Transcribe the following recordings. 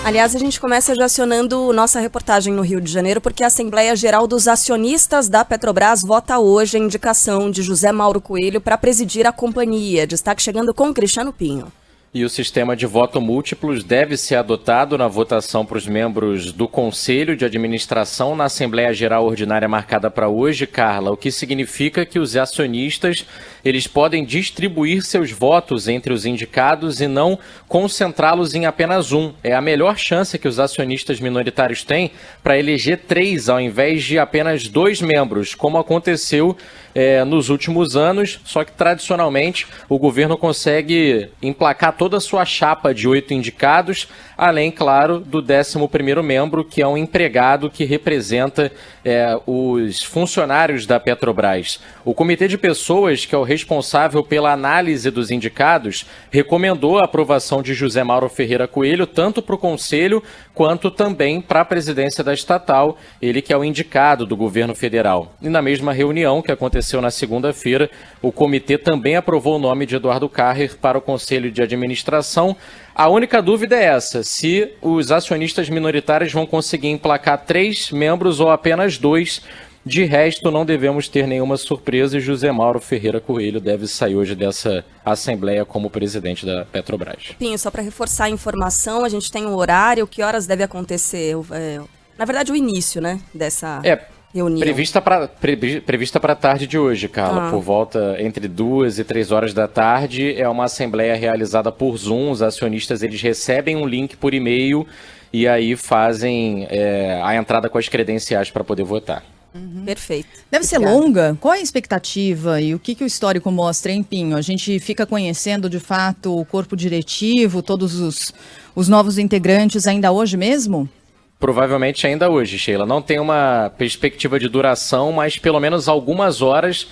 Aliás, a gente começa já acionando nossa reportagem no Rio de Janeiro, porque a Assembleia Geral dos Acionistas da Petrobras vota hoje a indicação de José Mauro Coelho para presidir a companhia. Destaque chegando com Cristiano Pinho. E o sistema de voto múltiplos deve ser adotado na votação para os membros do Conselho de Administração na Assembleia Geral Ordinária marcada para hoje, Carla, o que significa que os acionistas eles podem distribuir seus votos entre os indicados e não concentrá-los em apenas um. É a melhor chance que os acionistas minoritários têm para eleger 3 ao invés de apenas 2 membros, como aconteceu nos últimos anos, só que tradicionalmente o governo consegue emplacar toda a sua chapa de 8 indicados, além, claro, do 11º membro, que é um empregado que representa os funcionários da Petrobras. O Comitê de Pessoas, que é o responsável pela análise dos indicados, recomendou a aprovação de José Mauro Ferreira Coelho, tanto para o Conselho quanto também para a presidência da estatal, ele que é o indicado do governo federal. E na mesma reunião que aconteceu na segunda-feira, o comitê também aprovou o nome de Eduardo Carrer para o Conselho de Administração. A única dúvida é essa, se os acionistas minoritários vão conseguir emplacar 3 membros ou apenas 2. De resto, não devemos ter nenhuma surpresa e José Mauro Ferreira Coelho deve sair hoje dessa Assembleia como presidente da Petrobras. Pinho, só para reforçar a informação, a gente tem um horário, que horas deve acontecer? Na verdade, o início, né, dessa reunião. Prevista para a tarde de hoje, Carla, por volta entre 2 e 3 horas da tarde. É uma Assembleia realizada por Zoom, os acionistas eles recebem um link por e-mail e aí fazem a entrada com as credenciais para poder votar. Uhum. Perfeito. Deve ser longa? Qual é a expectativa e o que o histórico mostra, hein, Pinho? A gente fica conhecendo, de fato, o corpo diretivo, todos os novos integrantes ainda hoje mesmo? Provavelmente ainda hoje, Sheila. Não tem uma perspectiva de duração, mas pelo menos algumas horas.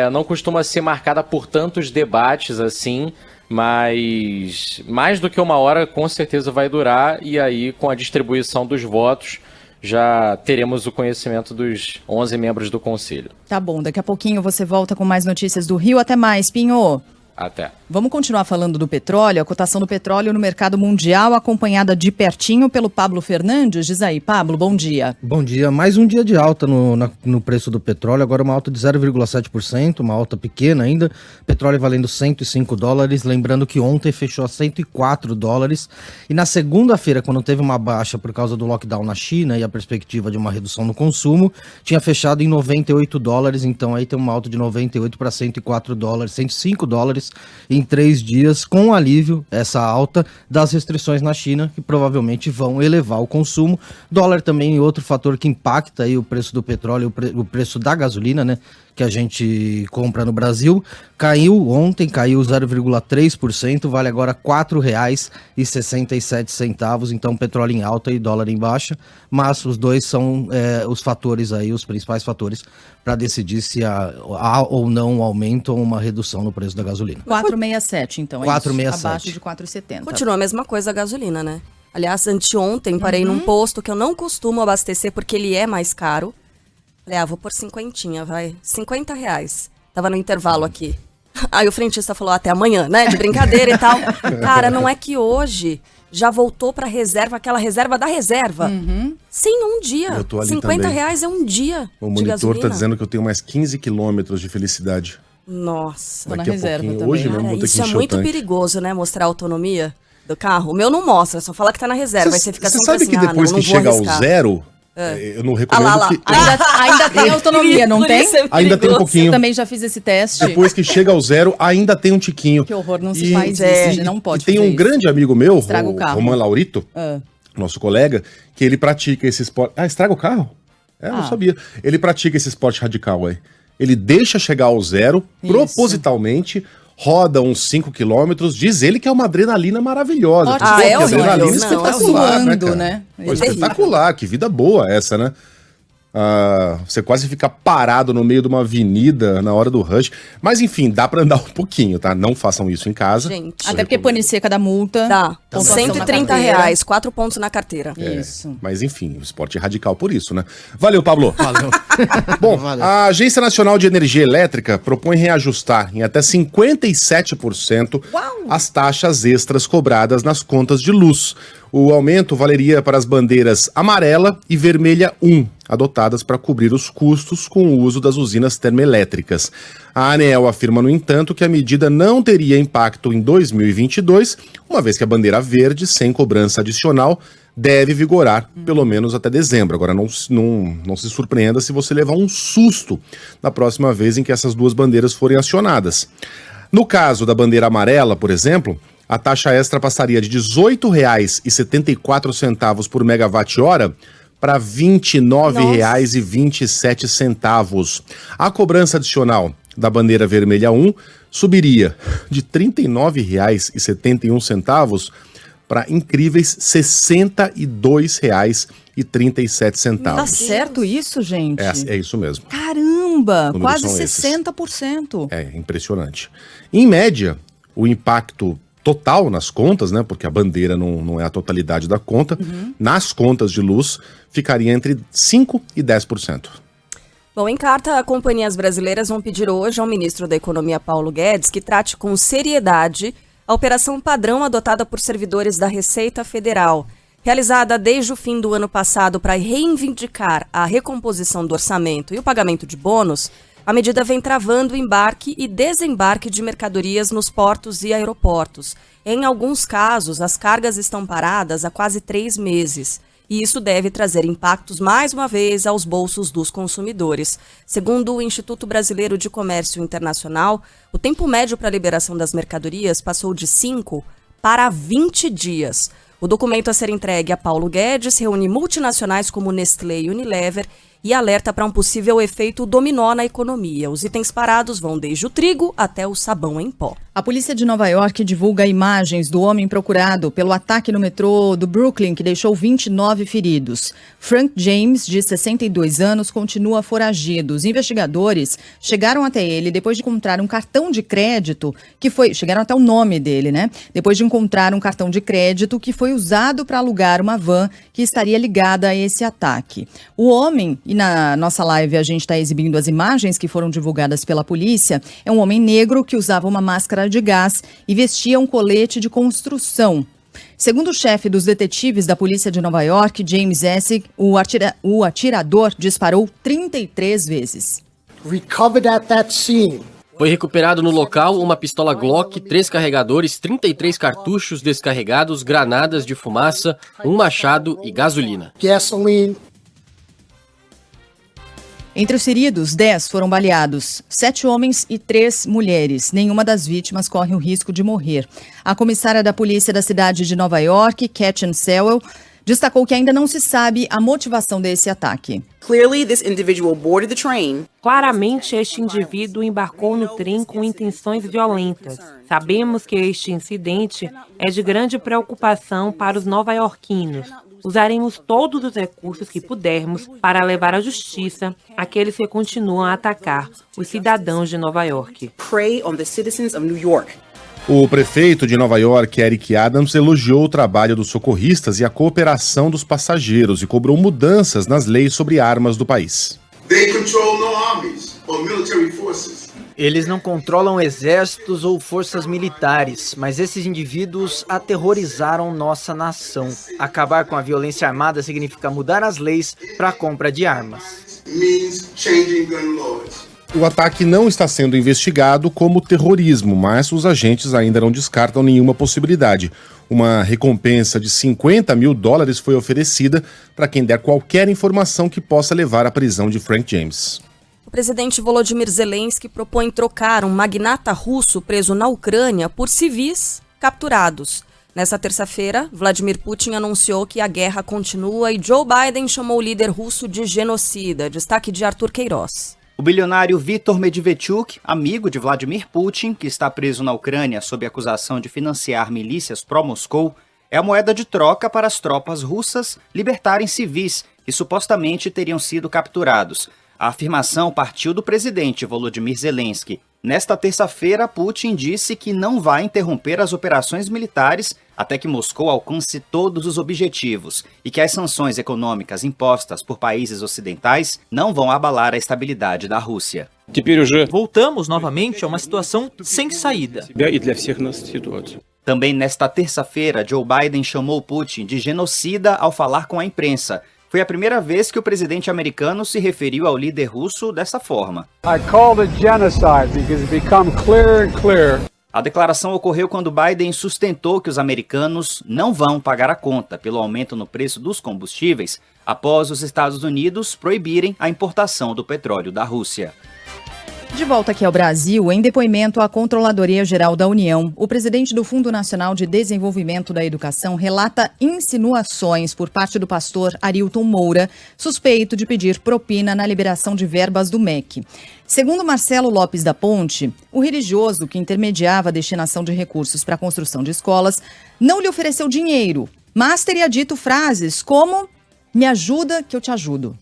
Não costuma ser marcada por tantos debates assim, mas mais do que uma hora com certeza vai durar. E aí, com a distribuição dos votos, já teremos o conhecimento dos 11 membros do Conselho. Tá bom, daqui a pouquinho você volta com mais notícias do Rio. Até mais, Pinho. Até. Vamos continuar falando do petróleo, a cotação do petróleo no mercado mundial, acompanhada de pertinho pelo Pablo Fernandes. Diz aí, Pablo, bom dia. Bom dia. Mais um dia de alta no preço do petróleo, agora uma alta de 0,7%, uma alta pequena ainda. Petróleo valendo $105, lembrando que ontem fechou a $104. E na segunda-feira, quando teve uma baixa por causa do lockdown na China e a perspectiva de uma redução no consumo, tinha fechado em $98, então aí tem uma alta de 98 para $104, $105 em 3 dias, com alívio, essa alta das restrições na China, que provavelmente vão elevar o consumo. Dólar também é outro fator que impacta aí o preço do petróleo, o preço da gasolina, né, que a gente compra no Brasil. Caiu ontem, caiu 0,3%, vale agora R$ 4,67, então petróleo em alta e dólar em baixa, mas os dois são os fatores aí, os principais fatores para decidir se há ou não um aumento ou uma redução no preço da gasolina. 4,67, então, 4,67. Abaixo de 4,70. Continua a mesma coisa a gasolina, né? Aliás, anteontem parei num posto que eu não costumo abastecer porque ele é mais caro. Falei, vou por 50, vai. R$50. Tava no intervalo aqui. Aí o frentista falou, até amanhã, né? De brincadeira e tal. Cara, não é que hoje já voltou pra reserva, aquela reserva da reserva. Sim, um dia. Eu tô ali R$50 também. é um dia O de monitor gasolina. tá dizendo que eu tenho mais 15 quilômetros de felicidade. Nossa. Tô na Daqui a reserva pouquinho. também. Hoje mesmo Cara, vou ter que isso é encher o muito tanque. perigoso, né? Mostrar a autonomia do carro. O meu não mostra, só fala que tá na reserva. Aí você fica sempre sabe assim, que depois não que vou chega ao arriscar. zero, eu não recomendo lá. que... Ainda tem autonomia, não Por tem? isso é Ainda tem um perigoso. pouquinho. Eu também já fiz esse teste. Depois que chega ao zero, ainda tem um tiquinho. Que horror, não se E- faz isso, é. gente, não pode E tem fazer um isso. grande amigo meu, Estraga o carro. Roman Laurito, nosso colega, que ele pratica esse esporte... estraga o carro? Eu não sabia. Ele pratica esse esporte radical aí. Ele deixa chegar ao zero, Isso. propositalmente, roda uns 5 quilômetros, diz ele que é uma adrenalina maravilhosa. Ótimo. Pô, É que horrível, adrenalina não, espetacular, tá suando, cara? né? Pô, É espetacular, que vida boa essa, né? Você quase fica parado no meio de uma avenida na hora do rush. Mas enfim, dá pra andar um pouquinho, tá? Não façam isso em casa. Gente, Até porque pane seca da multa. dá. Pontuação na R$130, carteira. 4 pontos na carteira. Isso. Mas enfim, o esporte é radical por isso, né? Valeu, Pablo. Valeu. Bom, Valeu. a Agência Nacional de Energia Elétrica propõe reajustar em até 57% as taxas extras cobradas nas contas de luz. O aumento valeria para as bandeiras amarela e vermelha 1, adotadas para cobrir os custos com o uso das usinas termoelétricas. A ANEEL afirma, no entanto, que a medida não teria impacto em 2022, uma vez que a bandeira verde, sem cobrança adicional, deve vigorar pelo menos até dezembro. Agora, não se surpreenda se você levar um susto na próxima vez em que essas duas bandeiras forem acionadas. No caso da bandeira amarela, por exemplo, a taxa extra passaria de R$ 18,74 por megawatt-hora para R$ 29,27. A cobrança adicional da bandeira vermelha 1 subiria de R$ 39,71 para incríveis R$ 62,37. Tá certo isso, gente? É isso mesmo. Caramba, Números quase são esses. 60%. É impressionante. Em média, o impacto total nas contas, né? Porque a bandeira não é a totalidade da conta, nas contas de luz ficaria entre 5% e 10%. Bom, em carta, companhias brasileiras vão pedir hoje ao ministro da Economia, Paulo Guedes, que trate com seriedade a operação padrão adotada por servidores da Receita Federal, realizada desde o fim do ano passado para reivindicar a recomposição do orçamento e o pagamento de bônus. A medida vem travando o embarque e desembarque de mercadorias nos portos e aeroportos. Em alguns casos, as cargas estão paradas há quase 3 meses. E isso deve trazer impactos, mais uma vez, aos bolsos dos consumidores. Segundo o Instituto Brasileiro de Comércio Internacional, o tempo médio para a liberação das mercadorias passou de 5 para 20 dias. O documento a ser entregue a Paulo Guedes reúne multinacionais como Nestlé e Unilever e alerta para um possível efeito dominó na economia. Os itens parados vão desde o trigo até o sabão em pó. A polícia de Nova York divulga imagens do homem procurado pelo ataque no metrô do Brooklyn, que deixou 29 feridos. Frank James, de 62 anos, continua foragido. Os investigadores chegaram até ele depois de encontrar um cartão de crédito que foi... Chegaram até o nome dele, né? Depois de encontrar um cartão de crédito que foi usado para alugar uma van que estaria ligada a esse ataque. O homem, e na nossa live a gente está exibindo as imagens que foram divulgadas pela polícia, é um homem negro que usava uma máscara de gás e vestia um colete de construção. Segundo o chefe dos detetives da polícia de Nova York, James Essig, o atirador disparou 33 vezes. Recovered at that scene. Foi recuperado no local uma pistola Glock, 3 carregadores, 33 cartuchos descarregados, granadas de fumaça, um machado e gasolina. Gasoline. Entre os feridos, 10 foram baleados, 7 homens e 3 mulheres. Nenhuma das vítimas corre o risco de morrer. A comissária da polícia da cidade de Nova York, Katchen Sewell, destacou que ainda não se sabe a motivação desse ataque. Clearly, this individual boarded the train. Claramente, este indivíduo embarcou no trem com intenções violentas. Sabemos que este incidente é de grande preocupação para os nova-iorquinos. Usaremos todos os recursos que pudermos para levar à justiça aqueles que continuam a atacar os cidadãos de Nova York. Prey on the citizens of New York. O prefeito de Nova York, Eric Adams, elogiou o trabalho dos socorristas e a cooperação dos passageiros e cobrou mudanças nas leis sobre armas do país. They control no armies or military forces. Eles não controlam exércitos ou forças militares, mas esses indivíduos aterrorizaram nossa nação. Acabar com a violência armada significa mudar as leis para a compra de armas. Means changing gun laws. O ataque não está sendo investigado como terrorismo, mas os agentes ainda não descartam nenhuma possibilidade. Uma recompensa de $50 mil foi oferecida para quem der qualquer informação que possa levar à prisão de Frank James. O presidente Volodymyr Zelensky propõe trocar um magnata russo preso na Ucrânia por civis capturados. Nessa terça-feira, Vladimir Putin anunciou que a guerra continua e Joe Biden chamou o líder russo de genocida. Destaque de Arthur Queiroz. O bilionário Viktor Medvedchuk, amigo de Vladimir Putin, que está preso na Ucrânia sob acusação de financiar milícias pró-Moscou, É a moeda de troca para as tropas russas libertarem civis que supostamente teriam sido capturados. A afirmação partiu do presidente Volodymyr Zelensky. Nesta terça-feira, Putin disse que não vai interromper as operações militares até que Moscou alcance todos os objetivos e que as sanções econômicas impostas por países ocidentais não vão abalar a estabilidade da Rússia. Voltamos novamente a uma situação sem saída. Também nesta terça-feira, Joe Biden chamou Putin de genocida ao falar com a imprensa. Foi a primeira vez que o presidente americano se referiu ao líder russo dessa forma. A declaração ocorreu quando Biden sustentou que os americanos não vão pagar a conta pelo aumento no preço dos combustíveis após os Estados Unidos proibirem a importação do petróleo da Rússia. De volta aqui ao Brasil, em depoimento à Controladoria Geral da União, o presidente do Fundo Nacional de Desenvolvimento da Educação relata insinuações por parte do pastor Arilton Moura, suspeito de pedir propina na liberação de verbas do MEC. Segundo Marcelo Lopes da Ponte, o religioso que intermediava a destinação de recursos para a construção de escolas não lhe ofereceu dinheiro, mas teria dito frases como "me ajuda que eu te ajudo".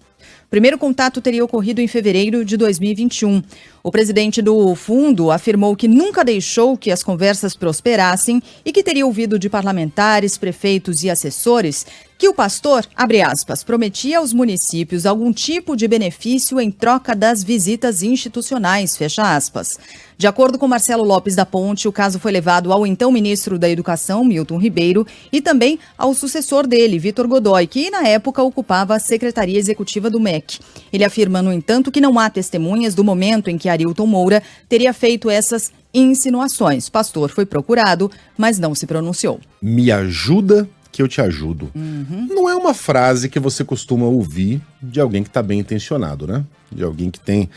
O primeiro contato teria ocorrido em fevereiro de 2021. O presidente do fundo afirmou que nunca deixou que as conversas prosperassem e que teria ouvido de parlamentares, prefeitos e assessores que o pastor, abre aspas, prometia aos municípios algum tipo de benefício em troca das visitas institucionais, fecha aspas. De acordo com Marcelo Lopes da Ponte, o caso foi levado ao então ministro da Educação, Milton Ribeiro, e também ao sucessor dele, Vitor Godoy, que na época ocupava a Secretaria Executiva do MEC. Ele afirma, no entanto, que não há testemunhas do momento em que Arilton Moura teria feito essas insinuações. O pastor foi procurado, mas não se pronunciou. Me ajuda que eu te ajudo. Não é uma frase que você costuma ouvir de alguém que está bem intencionado, né? De alguém que tem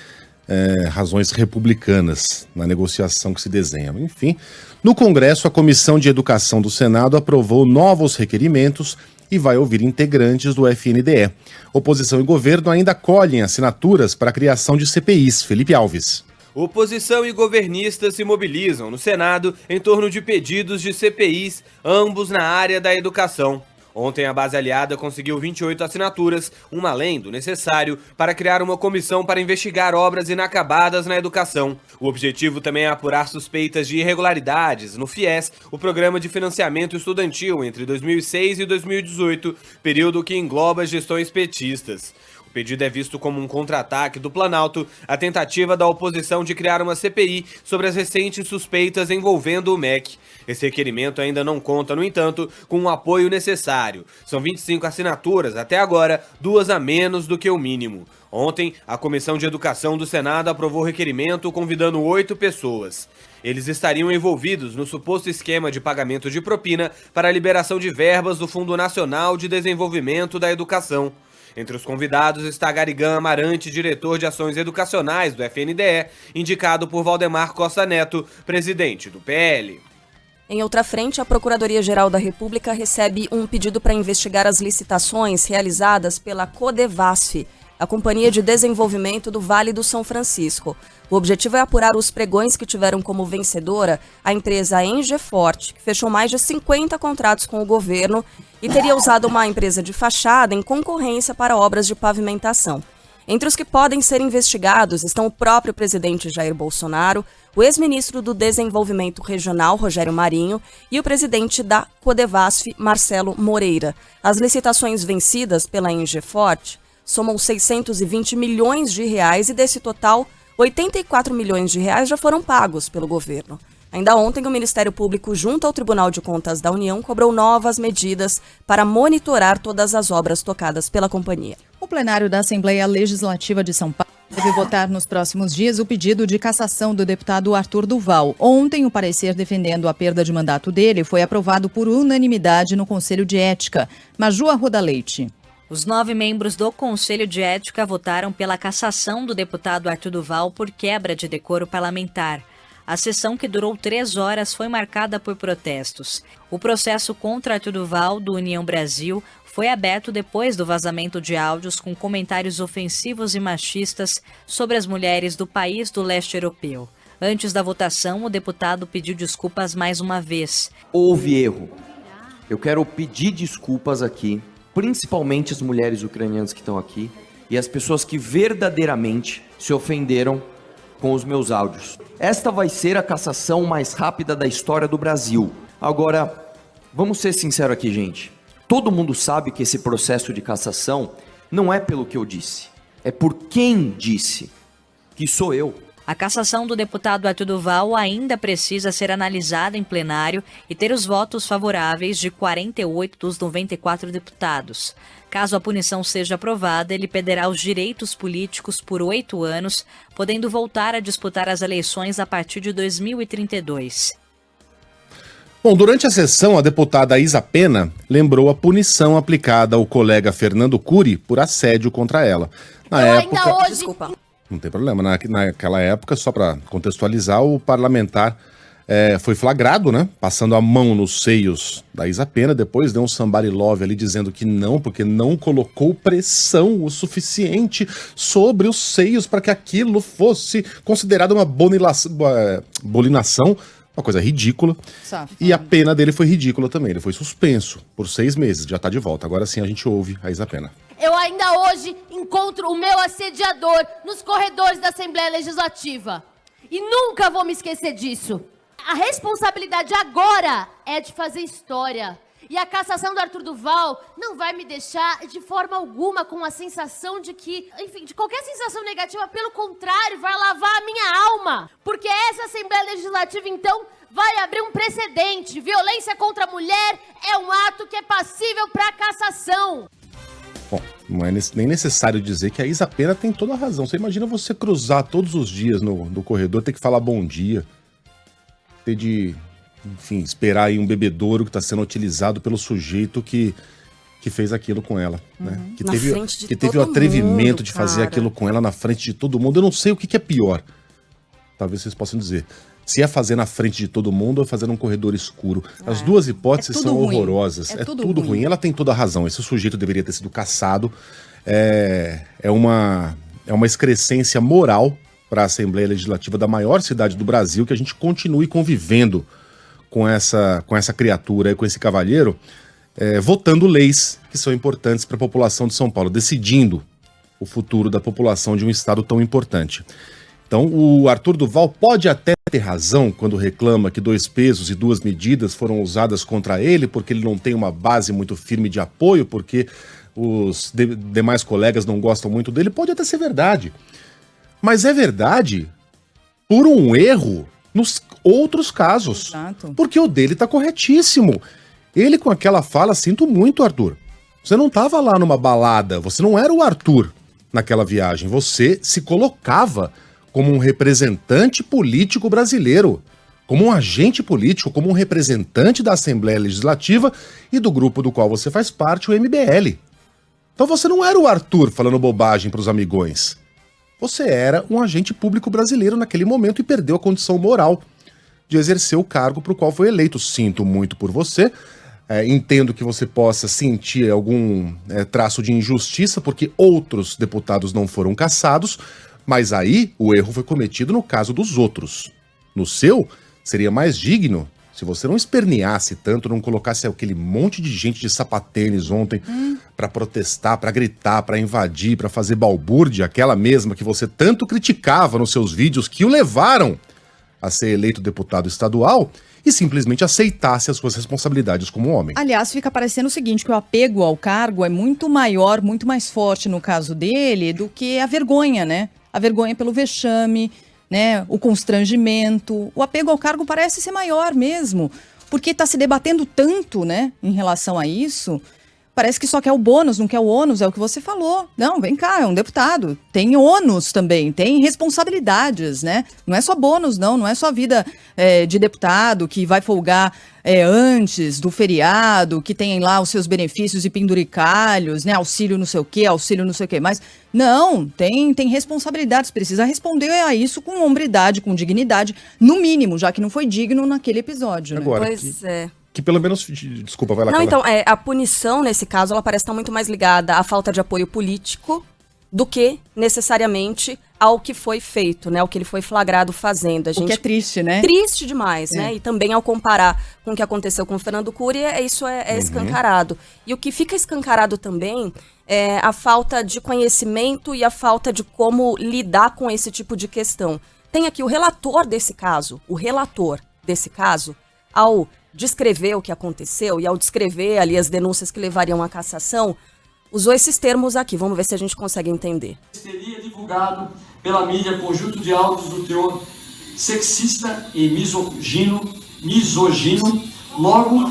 razões republicanas na negociação que se desenha. Enfim, no Congresso, a Comissão de Educação do Senado aprovou novos requerimentos e vai ouvir integrantes do FNDE. Oposição e governo ainda colhem assinaturas para a criação de CPIs. Felipe Alves. Oposição e governistas se mobilizam no Senado em torno de pedidos de CPIs, ambos na área da educação. Ontem, a base aliada conseguiu 28 assinaturas, uma além do necessário, para criar uma comissão para investigar obras inacabadas na educação. O objetivo também é apurar suspeitas de irregularidades no FIES, o Programa de Financiamento Estudantil, entre 2006 e 2018, período que engloba gestões petistas. O pedido é visto como um contra-ataque do Planalto à tentativa da oposição de criar uma CPI sobre as recentes suspeitas envolvendo o MEC. Esse requerimento ainda não conta, no entanto, com o apoio necessário. São 25 assinaturas, até agora, 2 a menos do que o mínimo. Ontem, a Comissão de Educação do Senado aprovou o requerimento convidando 8 pessoas. Eles estariam envolvidos no suposto esquema de pagamento de propina para a liberação de verbas do Fundo Nacional de Desenvolvimento da Educação. Entre os convidados está Garigan Amarante, diretor de ações educacionais do FNDE, indicado por Valdemar Costa Neto, presidente do PL. Em outra frente, a Procuradoria-Geral da República recebe um pedido para investigar as licitações realizadas pela Codevasf, a Companhia de Desenvolvimento do Vale do São Francisco. O objetivo é apurar os pregões que tiveram como vencedora a empresa Engefort, que fechou mais de 50 contratos com o governo e teria usado uma empresa de fachada em concorrência para obras de pavimentação. Entre os que podem ser investigados estão o próprio presidente Jair Bolsonaro, o ex-ministro do Desenvolvimento Regional, Rogério Marinho, e o presidente da Codevasf, Marcelo Moreira. As licitações vencidas pela Engefort somam 620 milhões de reais e desse total, 84 milhões de reais já foram pagos pelo governo. Ainda ontem, o Ministério Público, junto ao Tribunal de Contas da União, cobrou novas medidas para monitorar todas as obras tocadas pela companhia. O plenário da Assembleia Legislativa de São Paulo deve votar nos próximos dias o pedido de cassação do deputado Arthur Duval. Ontem, o parecer defendendo a perda de mandato dele foi aprovado por unanimidade no Conselho de Ética. Maju Arruda Leite. Os 9 membros do Conselho de Ética votaram pela cassação do deputado Arthur Duval por quebra de decoro parlamentar. A sessão, que durou 3 horas, foi marcada por protestos. O processo contra Arthur Duval, do União Brasil, foi aberto depois do vazamento de áudios com comentários ofensivos e machistas sobre as mulheres do país do leste europeu. Antes da votação, o deputado pediu desculpas mais uma vez. Houve erro. Eu quero pedir desculpas aqui, principalmente as mulheres ucranianas que estão aqui e as pessoas que verdadeiramente se ofenderam com os meus áudios. Esta vai ser a cassação mais rápida da história do Brasil. Agora, vamos ser sinceros aqui, gente. Todo mundo sabe que esse processo de cassação não é pelo que eu disse, é por quem disse, que sou eu. A cassação do deputado Arthur Duval ainda precisa ser analisada em plenário e ter os votos favoráveis de 48 dos 94 deputados. Caso a punição seja aprovada, ele perderá os direitos políticos por 8 anos, podendo voltar a disputar as eleições a partir de 2032. Bom, durante a sessão, a deputada Isa Pena lembrou a punição aplicada ao colega Fernando Cury por assédio contra ela. Na época... Desculpa. Não tem problema. Naquela época, só para contextualizar, o parlamentar foi flagrado, né? Passando a mão nos seios da Isa Pena, depois deu um somebody love ali dizendo que não, porque não colocou pressão o suficiente sobre os seios para que aquilo fosse considerado uma bolinação, uma coisa ridícula. E a pena dele foi ridícula também. Ele foi suspenso por 6 meses, já tá de volta. Agora sim a gente ouve a Isa Pena. Eu ainda hoje encontro o meu assediador nos corredores da Assembleia Legislativa. E nunca vou me esquecer disso. A responsabilidade agora é de fazer história. E a cassação do Arthur Duval não vai me deixar de forma alguma com a sensação de que, enfim, de qualquer sensação negativa, pelo contrário, vai lavar a minha alma. Porque essa Assembleia Legislativa, então, vai abrir um precedente. Violência contra a mulher é um ato que é passível para cassação. Bom, não é nem necessário dizer que a Isa Pena tem toda a razão. Você imagina você cruzar todos os dias no corredor, ter que falar bom dia, ter de, enfim, esperar aí um bebedouro que está sendo utilizado pelo sujeito que fez aquilo com ela, né? Que teve o atrevimento de fazer aquilo com ela na frente de todo mundo. Eu não sei o que é pior. Talvez vocês possam dizer. Se é fazer na frente de todo mundo ou fazer num corredor escuro. As duas hipóteses são horrorosas. É tudo ruim. Ela tem toda a razão. Esse sujeito deveria ter sido cassado. É uma excrescência moral para a Assembleia Legislativa da maior cidade do Brasil que a gente continue convivendo com essa criatura, com esse cavalheiro, votando leis que são importantes para a população de São Paulo, decidindo o futuro da população de um estado tão importante. Então, o Arthur Duval pode até ter razão quando reclama que 2 pesos e 2 medidas foram usadas contra ele, porque ele não tem uma base muito firme de apoio, porque os demais colegas não gostam muito dele. Pode até ser verdade. Mas é verdade por um erro nos outros casos. Exato. Porque o dele tá corretíssimo. Ele com aquela fala, sinto muito, Arthur. Você não tava lá numa balada, você não era o Arthur naquela viagem. Você se colocava como um representante político brasileiro, como um agente político, como um representante da Assembleia Legislativa e do grupo do qual você faz parte, o MBL. Então você não era o Arthur falando bobagem pros amigões. Você era um agente público brasileiro naquele momento e perdeu a condição moral de exercer o cargo para o qual foi eleito. Sinto muito por você. Entendo que você possa sentir algum traço de injustiça porque outros deputados não foram cassados, mas aí o erro foi cometido no caso dos outros. No seu, seria mais digno se você não esperneasse tanto, não colocasse aquele monte de gente de sapatênis ontem para protestar, para gritar, para invadir, para fazer balbúrdia, aquela mesma que você tanto criticava nos seus vídeos que o levaram a ser eleito deputado estadual, e simplesmente aceitasse as suas responsabilidades como homem. Aliás, fica parecendo o seguinte, que o apego ao cargo é muito maior, muito mais forte no caso dele do que a vergonha, né? A vergonha pelo vexame, né? O constrangimento. O apego ao cargo parece ser maior mesmo, porque está se debatendo tanto, né, em relação a isso. Parece que só quer o bônus, não quer o ônus, é o que você falou. Não, vem cá, é um deputado. Tem ônus também, tem responsabilidades, né? Não é só bônus, não é só vida de deputado que vai folgar antes do feriado, que tem lá os seus benefícios e penduricalhos, né? Auxílio não sei o quê, mas não, tem responsabilidades, precisa responder a isso com hombridade, com dignidade, no mínimo, já que não foi digno naquele episódio. Agora, né? Pois é. Que pelo menos, desculpa, vai lá. Não, então, a punição nesse caso, ela parece estar muito mais ligada à falta de apoio político do que necessariamente ao que foi feito, né? O que ele foi flagrado fazendo. O que é triste, né? Triste demais, né? E também ao comparar com o que aconteceu com o Fernando Cury, isso é escancarado. E o que fica escancarado também é a falta de conhecimento e a falta de como lidar com esse tipo de questão. Tem aqui o relator desse caso, ao descrever o que aconteceu e ao descrever ali as denúncias que levariam à cassação, usou esses termos aqui. Vamos ver se a gente consegue entender. Teria divulgado pela mídia conjunto de áudios do teor sexista e misógino, logo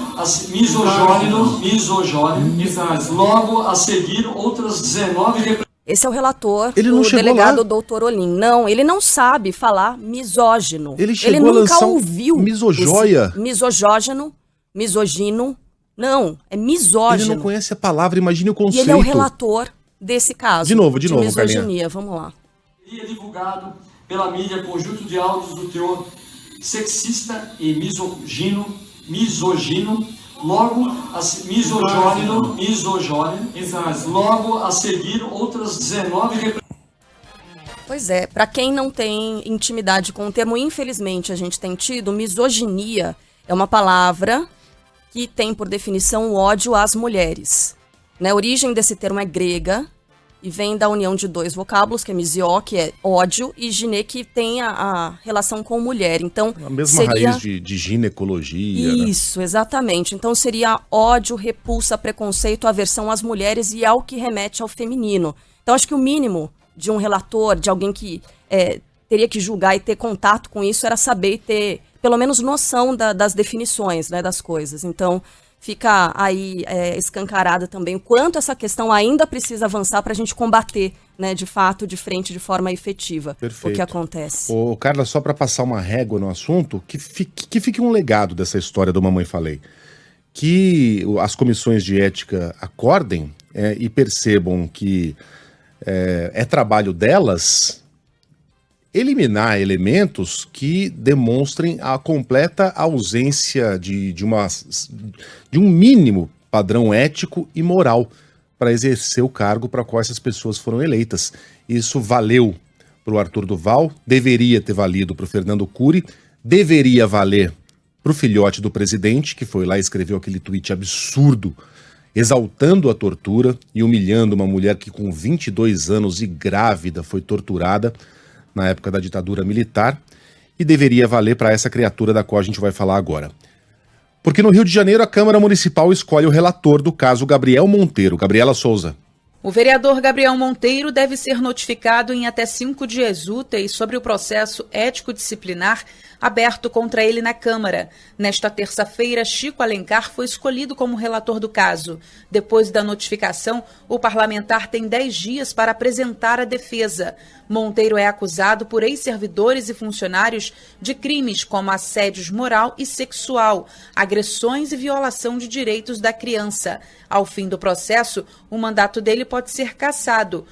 logo a seguir outras 19 Esse é o relator, ele não o chegou delegado lá. doutor Olim. Não, ele não sabe falar misógino. Ele chegou nunca a lançar ouviu misojóia. Misogino. Não, é misógino. Ele não conhece a palavra, imagine o conceito. E ele é o relator desse caso. De novo, misoginia. Carlinha. Vamos lá. Teria divulgado pela mídia conjunto de áudios do teor sexista e misógino, logo logo a seguir outras 19 Pois é, para quem não tem intimidade com o termo, infelizmente a gente tem tido, misoginia é uma palavra que tem por definição o ódio às mulheres. Né? A origem desse termo é grega e vem da união de dois vocábulos, que é misió, que é ódio, e gine, que tem a relação com mulher. Então, a mesma raiz de ginecologia. Isso, né? Exatamente. Então seria ódio, repulsa, preconceito, aversão às mulheres e ao que remete ao feminino. Então acho que o mínimo de um relator, de alguém que teria que julgar e ter contato com isso, era saber e ter pelo menos noção das definições, né, das coisas. Então fica aí escancarada também o quanto essa questão ainda precisa avançar para a gente combater, né, de fato, de frente, de forma efetiva. Perfeito. O que acontece. Ô, Carla, só para passar uma régua no assunto, que fique um legado dessa história do Mamãe Falei. Que as comissões de ética acordem e percebam que é trabalho delas eliminar elementos que demonstrem a completa ausência de um mínimo padrão ético e moral para exercer o cargo para qual essas pessoas foram eleitas. Isso valeu para o Arthur Duval, deveria ter valido para o Fernando Cury, deveria valer para o filhote do presidente, que foi lá e escreveu aquele tweet absurdo, exaltando a tortura e humilhando uma mulher que com 22 anos e grávida foi torturada na época da ditadura militar, e deveria valer para essa criatura da qual a gente vai falar agora. Porque no Rio de Janeiro a Câmara Municipal escolhe o relator do caso Gabriel Monteiro. Gabriela Souza. O vereador Gabriel Monteiro deve ser notificado em até 5 dias úteis sobre o processo ético-disciplinar aberto contra ele na Câmara. Nesta terça-feira, Chico Alencar foi escolhido como relator do caso. Depois da notificação, o parlamentar tem 10 dias para apresentar a defesa. Monteiro é acusado por ex-servidores e funcionários de crimes como assédio moral e sexual, agressões e violação de direitos da criança. Ao fim do processo, o mandato dele pode ser cassado.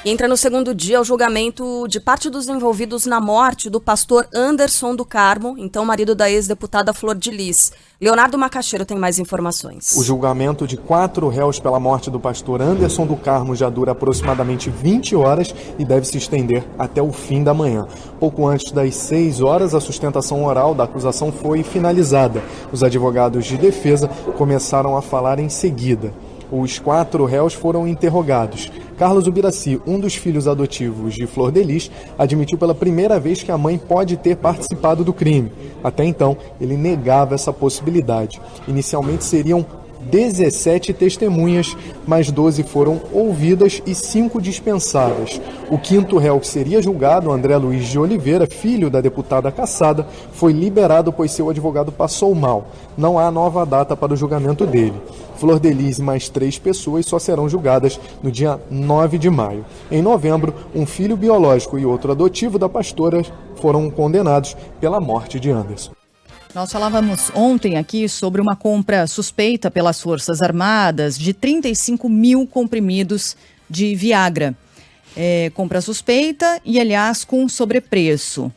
Entra no segundo dia o julgamento de parte dos envolvidos na morte do pastor Anderson do Carmo, então marido da ex-deputada Flor de Lis. Leonardo Macaxeiro tem mais informações. O julgamento de 4 réus pela morte do pastor Anderson do Carmo já dura aproximadamente 20 horas e deve se estender até o fim da manhã. Pouco antes das 6 horas, a sustentação oral da acusação foi finalizada. Os advogados de defesa começaram a falar em seguida. Os 4 réus foram interrogados. Carlos Ubiraci, um dos filhos adotivos de Flor de Lis, admitiu pela primeira vez que a mãe pode ter participado do crime. Até então, ele negava essa possibilidade. Inicialmente seriam 17 testemunhas, mas 12 foram ouvidas e 5 dispensadas. O 5º réu que seria julgado, André Luiz de Oliveira, filho da deputada cassada, foi liberado pois seu advogado passou mal. Não há nova data para o julgamento dele. Flor de Lis e mais 3 pessoas só serão julgadas no dia 9 de maio. Em novembro, um filho biológico e outro adotivo da pastora foram condenados pela morte de Anderson. Nós falávamos ontem aqui sobre uma compra suspeita pelas Forças Armadas de 35 mil comprimidos de Viagra. Compra suspeita e, aliás, com sobrepreço.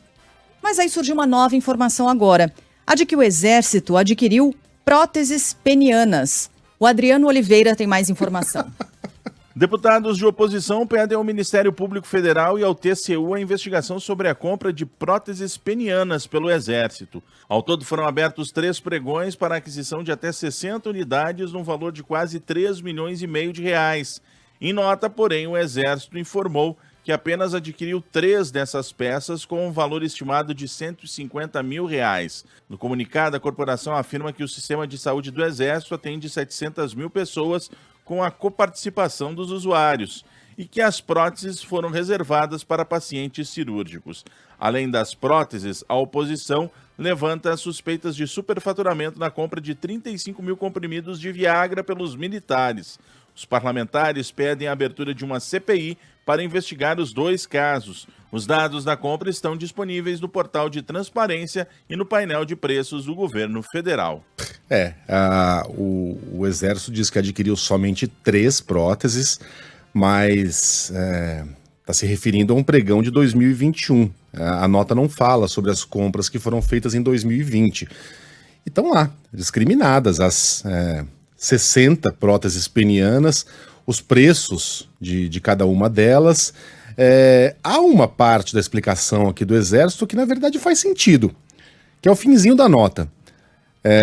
Mas aí surgiu uma nova informação agora. A de que o Exército adquiriu próteses penianas. O Adriano Oliveira tem mais informação. Deputados de oposição pedem ao Ministério Público Federal e ao TCU a investigação sobre a compra de próteses penianas pelo Exército. Ao todo foram abertos 3 pregões para a aquisição de até 60 unidades num valor de quase 3,5 milhões de reais. Em nota, porém, o Exército informou que apenas adquiriu 3 dessas peças com um valor estimado de R$ 150 mil. No comunicado, a corporação afirma que o sistema de saúde do Exército atende 700 mil pessoas com a coparticipação dos usuários e que as próteses foram reservadas para pacientes cirúrgicos. Além das próteses, a oposição levanta suspeitas de superfaturamento na compra de 35 mil comprimidos de Viagra pelos militares. Os parlamentares pedem a abertura de uma CPI para investigar os 2 casos. Os dados da compra estão disponíveis no portal de transparência e no painel de preços do governo federal. O Exército diz que adquiriu somente 3 próteses, mas está se referindo a um pregão de 2021. A nota não fala sobre as compras que foram feitas em 2020. E estão lá, discriminadas as 60 próteses penianas, os preços de cada uma delas. Há uma parte da explicação aqui do Exército que na verdade faz sentido, que é o finzinho da nota,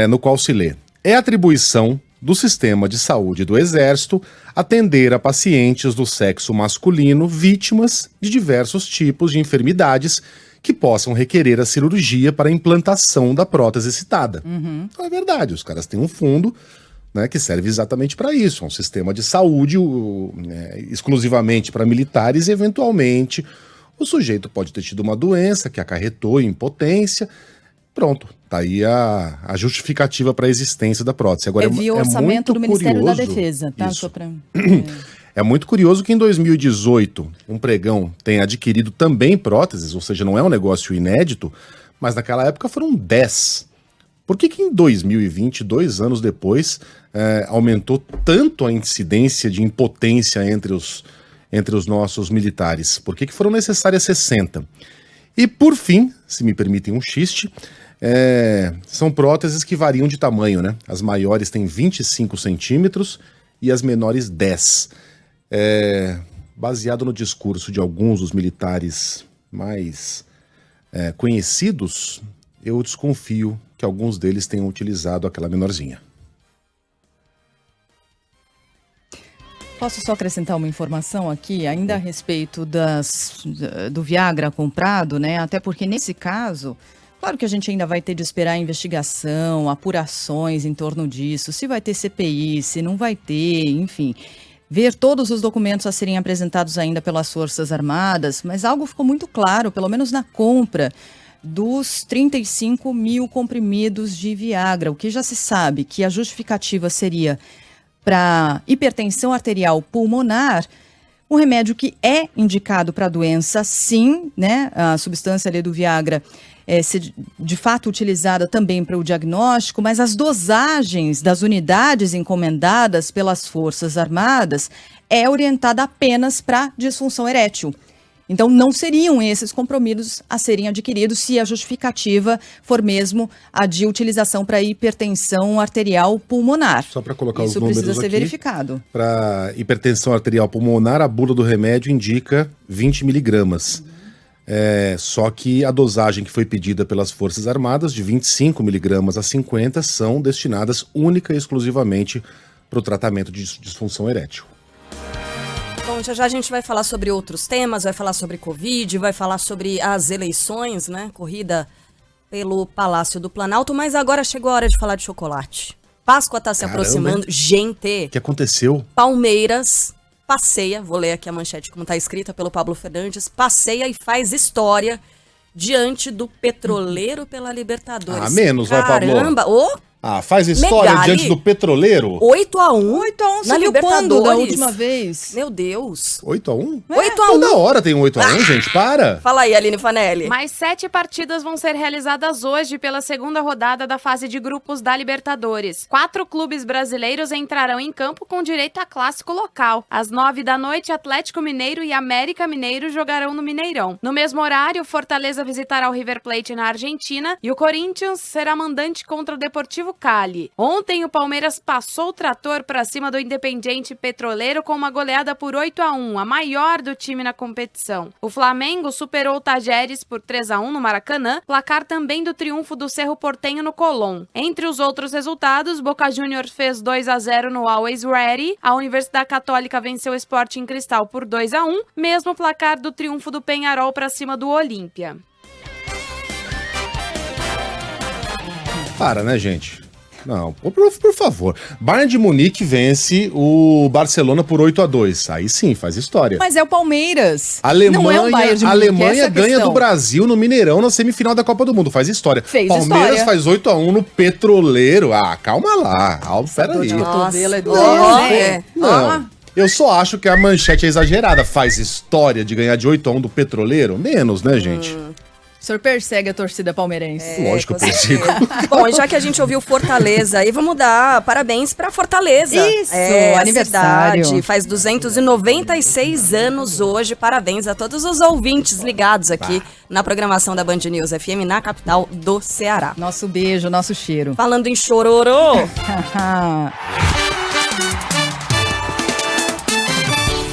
no qual se lê: é atribuição do sistema de saúde do Exército atender a pacientes do sexo masculino vítimas de diversos tipos de enfermidades que possam requerer a cirurgia para a implantação da prótese citada. Então é verdade, os caras têm um fundo, né, que serve exatamente para isso, é um sistema de saúde exclusivamente para militares e, eventualmente, o sujeito pode ter tido uma doença que acarretou em impotência. Pronto, tá aí a justificativa para a existência da prótese. Agora, via o orçamento do Ministério da Defesa, tá? Só pra... É muito curioso que em 2018 um pregão tenha adquirido também próteses, ou seja, não é um negócio inédito, mas naquela época foram 10. Por que em 2020, 2 anos depois, aumentou tanto a incidência de impotência entre os nossos militares? Por que foram necessárias 60? E por fim, se me permitem um xiste, são próteses que variam de tamanho, né? As maiores têm 25 centímetros e as menores 10. Baseado no discurso de alguns dos militares mais conhecidos, eu desconfio que alguns deles tenham utilizado aquela menorzinha. Posso só acrescentar uma informação aqui, ainda a respeito do Viagra comprado, né? Até porque nesse caso, claro que a gente ainda vai ter de esperar a investigação, apurações em torno disso, se vai ter CPI, se não vai ter, enfim, ver todos os documentos a serem apresentados ainda pelas Forças Armadas, mas algo ficou muito claro, pelo menos na compra dos 35 mil comprimidos de Viagra, o que já se sabe que a justificativa seria para hipertensão arterial pulmonar, um remédio que é indicado para a doença, sim, né? A substância ali do Viagra ser de fato utilizada também para o diagnóstico, mas as dosagens das unidades encomendadas pelas Forças Armadas é orientada apenas para disfunção erétil. Então, não seriam esses comprimidos a serem adquiridos se a justificativa for mesmo a de utilização para hipertensão arterial pulmonar. Só para colocar Isso os números precisa ser aqui, verificado. Para hipertensão arterial pulmonar, a bula do remédio indica 20 miligramas. Só que a dosagem que foi pedida pelas Forças Armadas, de 25 miligramas a 50, são destinadas única e exclusivamente para o tratamento de disfunção erétil. Bom, já a gente vai falar sobre outros temas, vai falar sobre Covid, vai falar sobre as eleições, né? Corrida pelo Palácio do Planalto, mas agora chegou a hora de falar de chocolate. Páscoa tá se aproximando. Gente! O que aconteceu? Palmeiras passeia, vou ler aqui a manchete como tá escrita pelo Pablo Fernandes, passeia e faz história diante do Petroleiro pela Libertadores. Menos, vai, Pablo. Caramba! Faz história Megali, diante do Petroleiro? 8-1. 8-1, na Libertadores. Da última vez. Meu Deus. 8-1? 8-1. Toda hora tem um 8-1, gente, para. Fala aí, Aline Fanelli. Mais 7 partidas vão ser realizadas hoje pela segunda rodada da fase de grupos da Libertadores. 4 clubes brasileiros entrarão em campo com direito a clássico local. Às 9 da noite, Atlético Mineiro e América Mineiro jogarão no Mineirão. No mesmo horário, Fortaleza visitará o River Plate na Argentina e o Corinthians será mandante contra o Deportivo Cali. Ontem o Palmeiras passou o trator para cima do Independiente Petroleiro com uma goleada por 8-1, a maior do time na competição. O Flamengo superou o Tajeres por 3-1 no Maracanã, placar também do triunfo do Cerro Porteño no Colón. Entre os outros resultados, Boca Juniors fez 2-0 no Always Ready, a Universidade Católica venceu o Sporting Cristal por 2-1, mesmo placar do triunfo do Peñarol para cima do Olímpia. Para, né, gente? Não, por favor. Bayern de Munique vence o Barcelona por 8-2. Aí sim, faz história. Mas é o Palmeiras. Alemanha, não é o Bayern de Munique, Alemanha ganha do Brasil no Mineirão na semifinal da Copa do Mundo. Faz história. Palmeiras faz 8-1 no Petroleiro. Ah, calma lá. Peraí. Não. Eu só acho que a manchete é exagerada. Faz história de ganhar de 8-1 do Petroleiro? Menos, né, gente? O senhor persegue a torcida palmeirense. Lógico que eu persigo. Bom, já que a gente ouviu Fortaleza, aí vamos dar parabéns pra Fortaleza. Isso, aniversário. Cidade faz 296 anos hoje. Parabéns a todos os ouvintes ligados aqui na programação da Band News FM na capital do Ceará. Nosso beijo, nosso cheiro. Falando em chororô.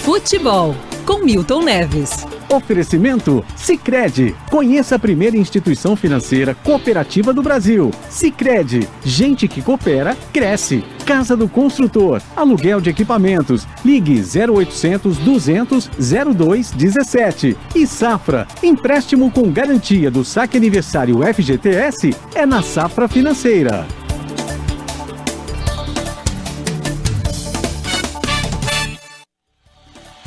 Futebol, com Milton Neves. Oferecimento Sicredi. Conheça a primeira instituição financeira cooperativa do Brasil. Sicredi. Gente que coopera, cresce. Casa do Construtor. Aluguel de equipamentos. Ligue 0800 200 0217. E Safra. Empréstimo com garantia do Saque Aniversário FGTS é na Safra Financeira.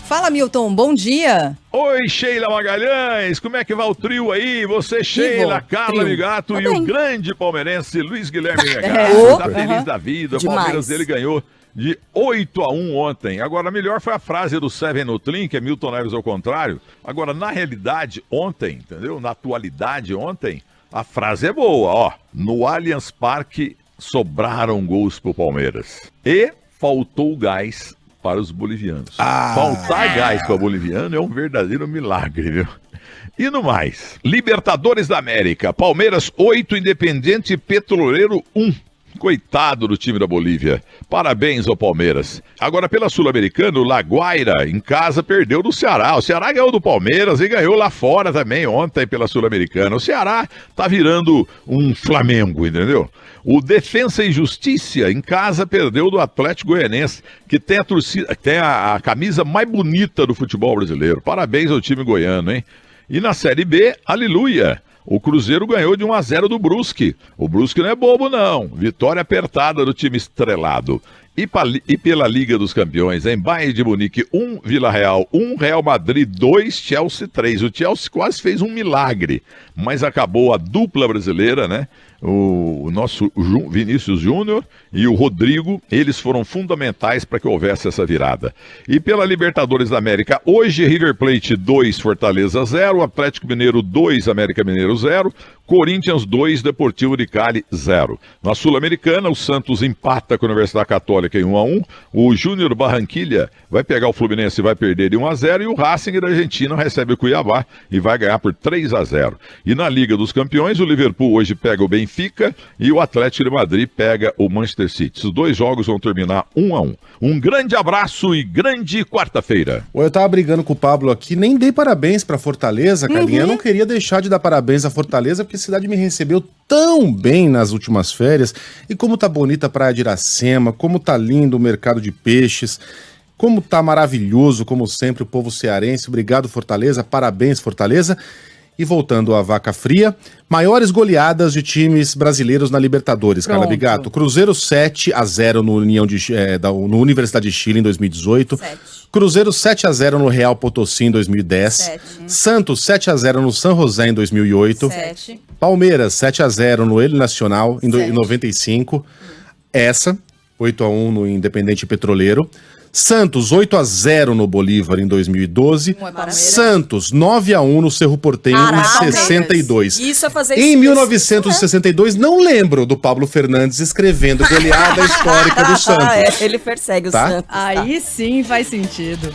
Fala, Milton, bom dia. Oi, Sheila Magalhães, como é que vai o trio aí? Você, Sheila, Carla Ligato e o grande palmeirense Luiz Guilherme Legato. Tá feliz da vida, o Palmeiras dele ganhou de 8-1 ontem. Agora, a melhor foi a frase do Seven Otlin, que é Milton Neves ao contrário. Agora, na realidade, ontem, entendeu? Na atualidade, ontem, a frase é boa, ó. No Allianz Parque, sobraram gols pro Palmeiras. E faltou gás para os bolivianos. Faltar gás para boliviano é um verdadeiro milagre, viu? E no mais, Libertadores da América, Palmeiras 8, Independiente Petroleiro 1. Coitado do time da Bolívia. Parabéns ao Palmeiras. Agora, pela Sul-Americana, o La Guaira, em casa, perdeu do Ceará. O Ceará ganhou do Palmeiras e ganhou lá fora também ontem pela Sul-Americana. O Ceará tá virando um Flamengo, entendeu? O Defensa e Justiça, em casa, perdeu do Atlético Goianense, que tem a camisa mais bonita do futebol brasileiro. Parabéns ao time goiano, hein? E na Série B, aleluia! O Cruzeiro ganhou de 1-0 do Brusque. O Brusque não é bobo, não. Vitória apertada do time estrelado. E pela Liga dos Campeões, em Bayern de Munique 1, Vila Real 1, Real Madrid 2, Chelsea 3. O Chelsea quase fez um milagre, mas acabou a dupla brasileira, né? O nosso Vinícius Júnior e o Rodrigo, eles foram fundamentais para que houvesse essa virada. E pela Libertadores da América, hoje River Plate 2, Fortaleza 0, Atlético Mineiro 2, América Mineiro 0, Corinthians 2, Deportivo de Cali 0. Na Sul-Americana, o Santos empata com a Universidade Católica em 1-1, o Júnior Barranquilla vai pegar o Fluminense e vai perder de 1-0, e o Racing da Argentina recebe o Cuiabá e vai ganhar por 3-0. E na Liga dos Campeões, o Liverpool hoje pega o Benfica e o Atlético de Madrid pega o Manchester City. Os dois jogos vão terminar 1-1. Um grande abraço e grande quarta-feira. Eu tava brigando com o Pablo aqui, nem dei parabéns pra Fortaleza, Carlinha. Eu não queria deixar de dar parabéns à Fortaleza, porque a cidade me recebeu tão bem nas últimas férias. E como tá bonita a Praia de Iracema, como tá lindo o mercado de peixes, como tá maravilhoso, como sempre, o povo cearense. Obrigado, Fortaleza. Parabéns, Fortaleza. E voltando à vaca fria, maiores goleadas de times brasileiros na Libertadores, Carla Bigato. Cruzeiro 7-0 no Universidade de Chile em 2018. 7. Cruzeiro 7-0 no Real Potosí em 2010. 7. Santos 7-0 no San José em 2008. 7. Palmeiras 7-0 no El Nacional em 95. Essa, 8-1 no Independente Petroleiro. Santos 8-0 no Bolívar em 2012. Santos 9-1 no Cerro Porteño em 62. Isso é fazer em 1962, não lembro do Pablo Fernandes escrevendo goleada histórica do Santos. Ele persegue o tá? Santos. Aí sim faz sentido.